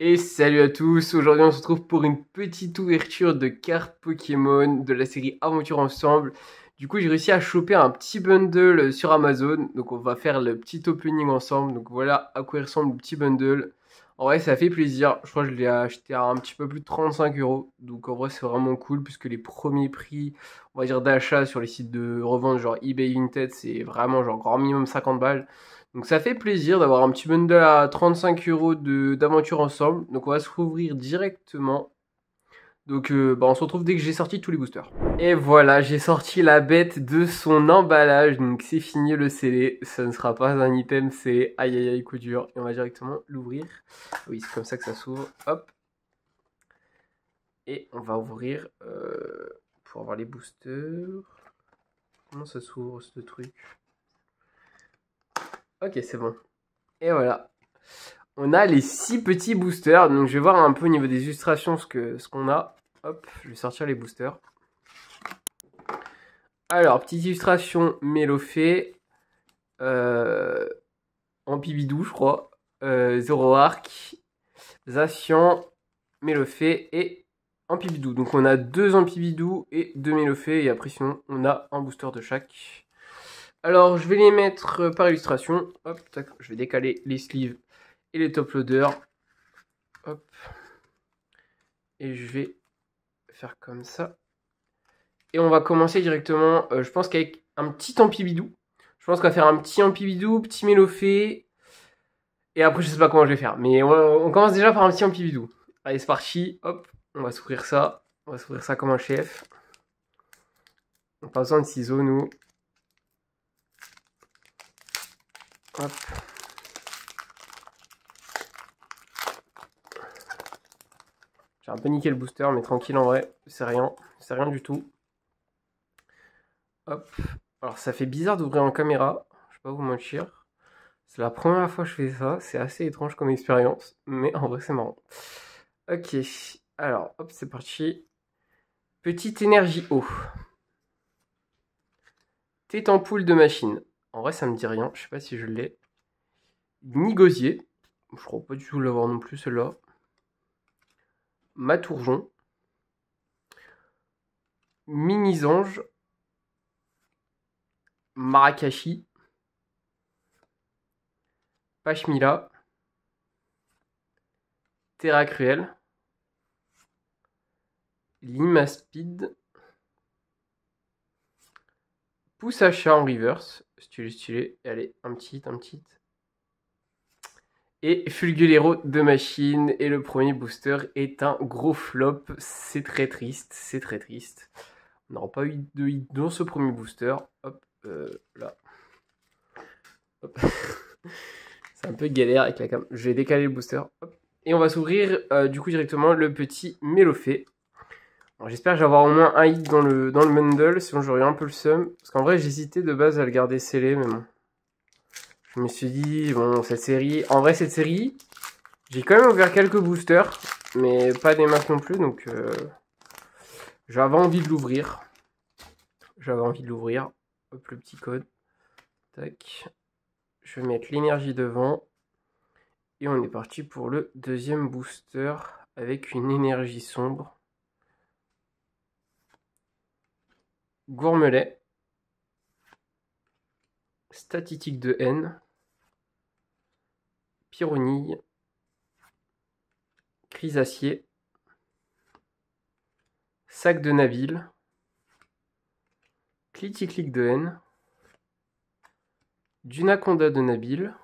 Et salut à tous, aujourd'hui on se retrouve pour une petite ouverture de cartes Pokémon de la série Aventure Ensemble. Du coup j'ai réussi à choper un petit bundle sur Amazon, donc on va faire le petit opening ensemble. Donc voilà à quoi il ressemble le petit bundle. En vrai ça fait plaisir, je crois que je l'ai acheté à un petit peu plus de 35 €. Donc en vrai c'est vraiment cool puisque les premiers prix, on va dire d'achat sur les sites de revente genre eBay Vinted, c'est vraiment genre grand minimum 50 balles. Donc ça fait plaisir d'avoir un petit bundle à 35 € d'aventure ensemble. Donc on va se rouvrir directement. Donc on se retrouve dès que j'ai sorti tous les boosters. Et voilà, j'ai sorti la bête de son emballage. Donc c'est fini le scellé. Ça ne sera pas un item, c'est aïe aïe aïe coup dur. Et on va directement l'ouvrir. Oui, c'est comme ça que ça s'ouvre. Hop. Et on va ouvrir pour avoir les boosters. Comment ça s'ouvre ce truc? Ok, c'est bon. Et voilà. On a les 6 petits boosters. Donc je vais voir un peu au niveau des illustrations ce qu'on a. Hop, je vais sortir les boosters. Alors, petite illustration Mélofée. Ampibidou, je crois. Zoroark. Zacian. Mélofée et Ampibidou. Donc on a 2 Ampibidou et 2 Mélofée. Et après sinon, on a un booster de chaque. Alors, je vais les mettre par illustration. Hop, tac, je vais décaler les sleeves et les top loaders. Hop. Et je vais faire comme ça. Et on va commencer directement, je pense qu'avec un petit Ampibidou. Je pense qu'on va faire un petit Ampibidou, petit Mélofée. Et après, je sais pas comment je vais faire. Mais on commence déjà par un petit Ampibidou. Allez, c'est parti. Hop, on va s'ouvrir ça. On va s'ouvrir ça comme un chef. On n'a pas besoin de ciseaux, nous. Hop. J'ai un peu niqué le booster, mais tranquille en vrai. C'est rien. C'est rien du tout. Hop. Alors, ça fait bizarre d'ouvrir en caméra. Je vais pas vous mentir. C'est la première fois que je fais ça. C'est assez étrange comme expérience. Mais en vrai, c'est marrant. Ok. Alors, hop, c'est parti. Petite énergie eau. Tête en poule de machine. En vrai, ça me dit rien. Je sais pas si je l'ai. Nigosier. Je crois pas du tout l'avoir non plus, celle-là. Matourjon. Minisange. Marakashi. Pashmila. Terra Cruel. Limaspide. Poussacha en reverse. Stylé, stylé. Et allez, un petit. Et Fulgulero de machine. Et le premier booster est un gros flop. C'est très triste. C'est très triste. On n'aura pas eu de hit dans ce premier booster. Hop, là. Hop. C'est un peu galère avec la cam. Je vais décaler le booster. Hop. Et on va s'ouvrir du coup directement le petit Mélofée. J'espère que je vais avoir au moins un hit dans le bundle, sinon j'aurai un peu le seum. Parce qu'en vrai, j'hésitais de base à le garder scellé, mais bon. Je me suis dit, bon, cette série... En vrai, cette série, j'ai quand même ouvert quelques boosters, mais pas des masses non plus, donc... j'avais envie de l'ouvrir. Hop, le petit code. Tac. Je vais mettre l'énergie devant. Et on est parti pour le deuxième booster avec une énergie sombre. Gourmelet. Statistique de haine. Pyronille. Chrysacier. Sac de Nabil. Cliticlic de haine. Dunaconda de Nabil.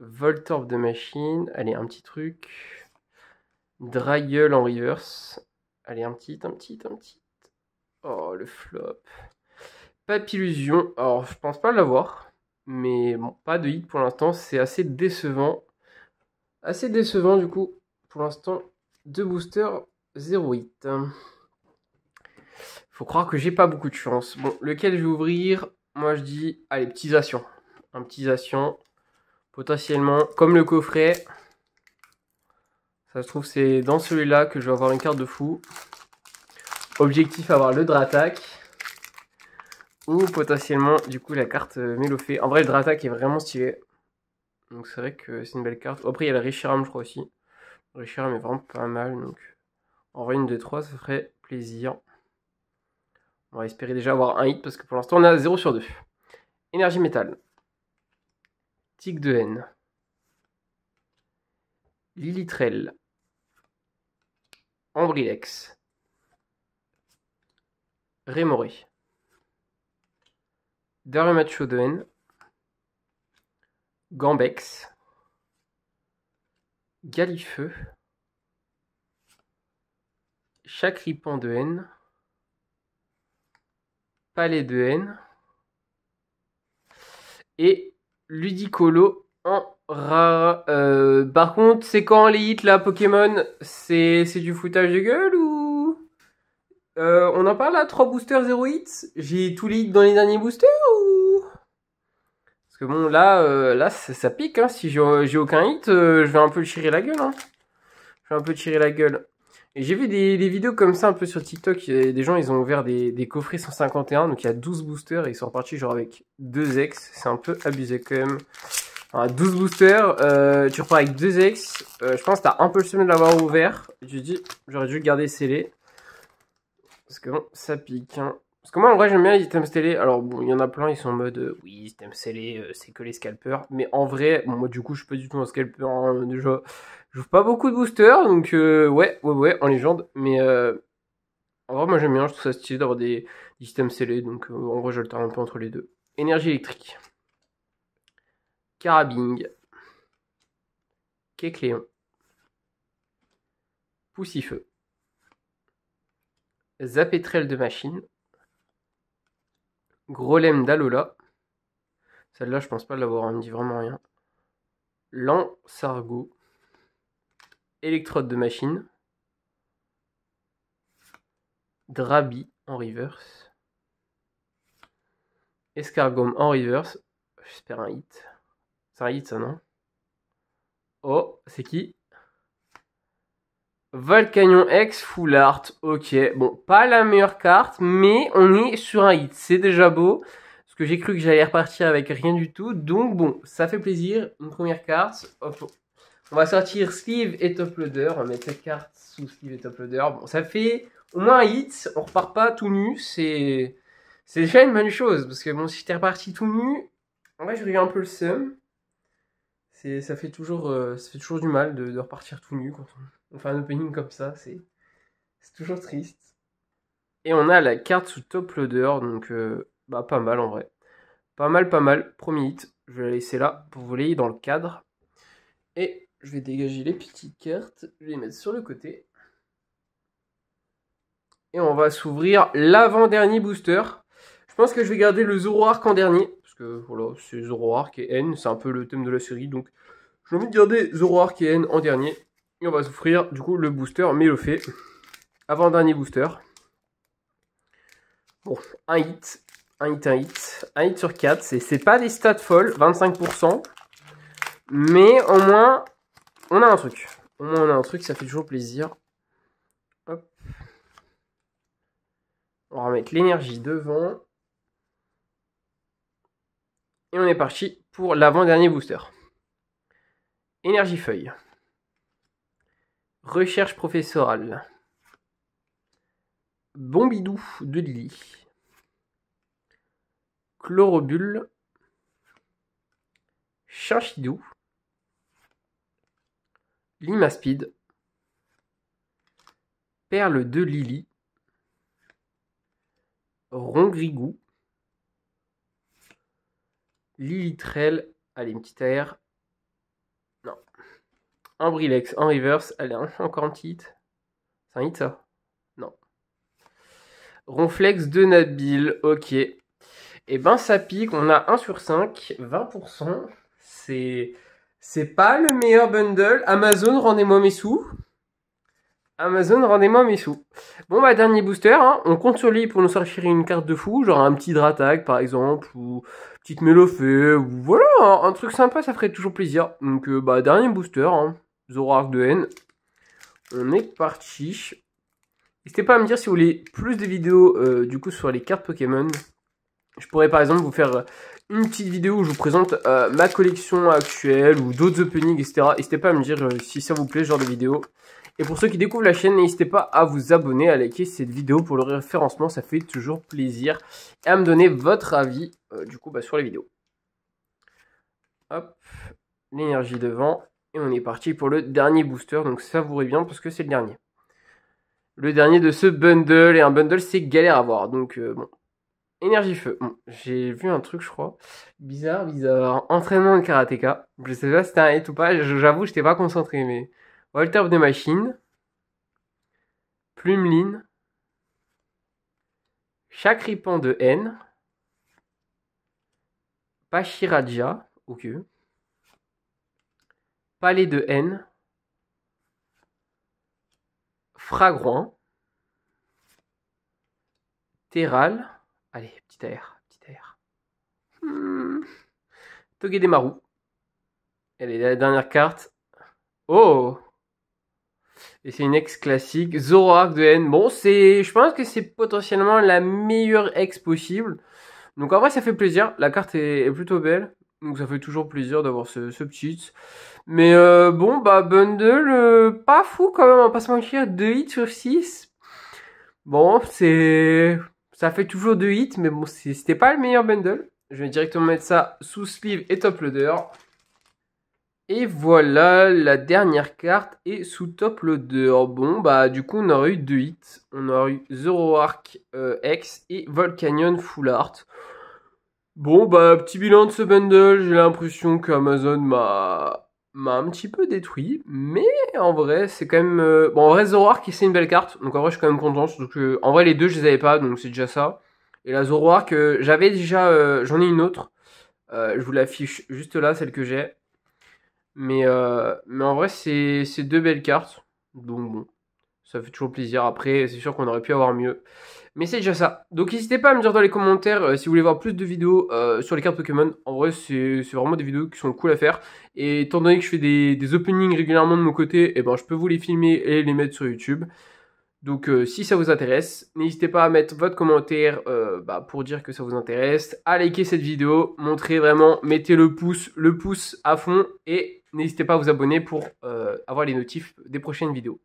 Voltorb de machine. Allez, un petit truc. Dragueul en reverse. Allez, un petit. Oh, le flop. Papillusion. Alors, je pense pas l'avoir. Mais bon, pas de hit pour l'instant. C'est assez décevant. Assez décevant, du coup. Pour l'instant, 2 boosters, 0 hit. Faut croire que j'ai pas beaucoup de chance. Bon, lequel je vais ouvrir? Moi, je dis, allez, petit Zacian. Un petit Zacian. Potentiellement, comme le coffret. Ça se trouve, c'est dans celui-là que je vais avoir une carte de fou. Objectif, avoir le Dratak. Ou potentiellement, du coup, la carte Mélofée. En vrai, le Dratak est vraiment stylé. Donc c'est vrai que c'est une belle carte. Après il y a le Reshiram je crois aussi. Le Reshiram est vraiment pas mal. Donc en vrai une 2-3 ça ferait plaisir. On va espérer déjà avoir un hit parce que pour l'instant on a 0 sur 2. Énergie métal. Tic de haine. Lilitrel. Ambrilex. Rémoré. Darumachou de haine. Gambex. Galifeu. Chacripan de haine. Palais de haine. Et Ludicolo en rare. Par contre, c'est quand les hits là, Pokémon, c'est du foutage de gueule ou on en parle là, 3 boosters 0 hits. J'ai tous les hits dans les derniers boosters ou parce que bon là ça pique hein. Si j'ai aucun hit, je vais un peu tirer la gueule hein. Je vais un peu tirer la gueule. Et j'ai vu des vidéos comme ça un peu sur TikTok, des gens ils ont ouvert des coffrets 151, donc il y a 12 boosters et ils sont repartis genre avec 2 ex, c'est un peu abusé quand même. Alors, 12 boosters, tu repars avec 2 ex, je pense que t'as un peu le seum de l'avoir ouvert, j'ai dit j'aurais dû le garder scellé, parce que bon ça pique hein. Parce que moi en vrai j'aime bien les items scellés, alors bon il y en a plein ils sont en mode oui items scellés c'est que les scalpers, mais en vrai bon, moi du coup je suis pas du tout un scalper hein, déjà. J'ouvre pas beaucoup de boosters, donc ouais, en légende. Mais en vrai, moi j'aime bien, je trouve ça stylé d'avoir des systèmes scellés, donc en vrai, je alterne un peu entre les deux. Énergie électrique. Carabing. Kécléon. Poussifeu. Zapétrel de machine. Grolem d'Alola. Celle-là, je pense pas l'avoir, elle me dit vraiment rien. Lansargot. Électrode de machine. Drabi en reverse. Escargome en reverse. J'espère un hit. C'est un hit ça, non? Oh, c'est qui? Volcanion X Full Art. Ok, bon, pas la meilleure carte, mais on est sur un hit. C'est déjà beau. Parce que j'ai cru que j'allais repartir avec rien du tout. Donc bon, ça fait plaisir. Une première carte. Hop. On va sortir Sleeve et Top Loader. On va mettre cette carte sous Sleeve et Top Loader. Bon, ça fait au moins un hit. On repart pas tout nu. C'est déjà une bonne chose. Parce que bon, si t'es reparti tout nu, en vrai, j'aurais eu un peu le seum. Ça fait toujours du mal de repartir tout nu quand on fait un opening comme ça. C'est toujours triste. Et on a la carte sous Top Loader. Donc, bah, pas mal en vrai. Pas mal. Premier hit. Je vais la laisser là pour vous l'ayez dans le cadre. Et je vais dégager les petites cartes. Je vais les mettre sur le côté. Et on va s'ouvrir l'avant-dernier booster. Je pense que je vais garder le Zoroark en dernier. Parce que voilà, c'est Zoroark et N. C'est un peu le thème de la série. Donc j'ai envie de garder Zoroark et N en dernier. Et on va s'offrir du coup le booster Mélofée. Avant-dernier booster. Bon, un hit. Un hit sur 4. C'est pas des stats folles, 25%. Mais au moins, on a un truc. Au moins, on a un truc, ça fait toujours plaisir. Hop. On va remettre l'énergie devant. Et on est parti pour l'avant-dernier booster. Énergie feuille. Recherche professorale. Bombidou de Lily. Chlorobule. Chinchidou. Limaspide. Perle de Lily. Rongrigou. Lilitrel. Allez, une petite AR. Non. Ambrilex en reverse. Allez, encore un petit hit. C'est un hit ça? Non. Ronflex de Nabil. Ok. Et ben ça pique. On a 1 sur 5. 20%. C'est pas le meilleur bundle. Amazon, rendez-moi mes sous. Amazon, rendez-moi mes sous. Bon, bah, dernier booster, hein. On compte sur lui pour nous sortir une carte de fou, genre un petit Dratak, par exemple, ou petite Mélofée, ou voilà, un truc sympa, ça ferait toujours plaisir. Donc, bah, dernier booster, hein. Zoroark de N. On est parti. N'hésitez pas à me dire si vous voulez plus de vidéos, du coup, sur les cartes Pokémon. Je pourrais, par exemple, vous faire une petite vidéo où je vous présente ma collection actuelle ou d'autres openings, etc. N'hésitez pas à me dire si ça vous plaît, ce genre de vidéo. Et pour ceux qui découvrent la chaîne, n'hésitez pas à vous abonner, à liker cette vidéo pour le référencement, ça fait toujours plaisir. Et à me donner votre avis, du coup, sur les vidéos. Hop, l'énergie devant. Et on est parti pour le dernier booster, donc savourez bien parce que c'est le dernier. Le dernier de ce bundle, et un bundle c'est galère à voir, donc bon. Énergie feu, bon, j'ai vu un truc je crois, bizarre, entraînement de karatéka, je sais pas si c'était un hit ou pas, j'avoue j'étais pas concentré, mais Walter of the Machine, Plumeline, Chakripan de haine, Pachiraja, ok, Palais de haine, Fragroin, Terral, allez, petit air. Togedemaru. Elle est la dernière carte. Oh! Et c'est une ex classique. Zoroark de haine. Bon, je pense que c'est potentiellement la meilleure ex possible. Donc en vrai, ça fait plaisir. La carte est plutôt belle. Donc ça fait toujours plaisir d'avoir ce petit. Mais bon, bundle, pas fou quand même, on va pas se mentir. 2 hits sur 6. Bon, ça fait toujours 2 hits, mais bon, c'était pas le meilleur bundle. Je vais directement mettre ça sous sleeve et top loader. Et voilà, la dernière carte est sous top loader. Bon, du coup, on aurait eu 2 hits. On aurait eu Zoroark X et Volcanion Full Art. Bon, petit bilan de ce bundle. J'ai l'impression qu'Amazon m'a un petit peu détruit. Mais en vrai, c'est quand même... Bon, en vrai, Zoroark, c'est une belle carte. Donc en vrai, je suis quand même content. Surtout que, en vrai, les deux, je les avais pas. Donc c'est déjà ça. Et la Zoroark, j'avais déjà... j'en ai une autre. Je vous l'affiche juste là, celle que j'ai. Mais en vrai, c'est 2 belles cartes. Donc bon, ça fait toujours plaisir. Après, c'est sûr qu'on aurait pu avoir mieux. Mais c'est déjà ça. Donc n'hésitez pas à me dire dans les commentaires si vous voulez voir plus de vidéos sur les cartes Pokémon. En vrai, c'est vraiment des vidéos qui sont cool à faire. Et étant donné que je fais des openings régulièrement de mon côté, et je peux vous les filmer et les mettre sur YouTube. Donc si ça vous intéresse, n'hésitez pas à mettre votre commentaire pour dire que ça vous intéresse, à liker cette vidéo, montrez vraiment, mettez le pouce à fond et n'hésitez pas à vous abonner pour avoir les notifs des prochaines vidéos.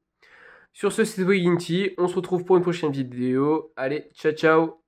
Sur ce, c'était Boginty, on se retrouve pour une prochaine vidéo. Allez, ciao ciao!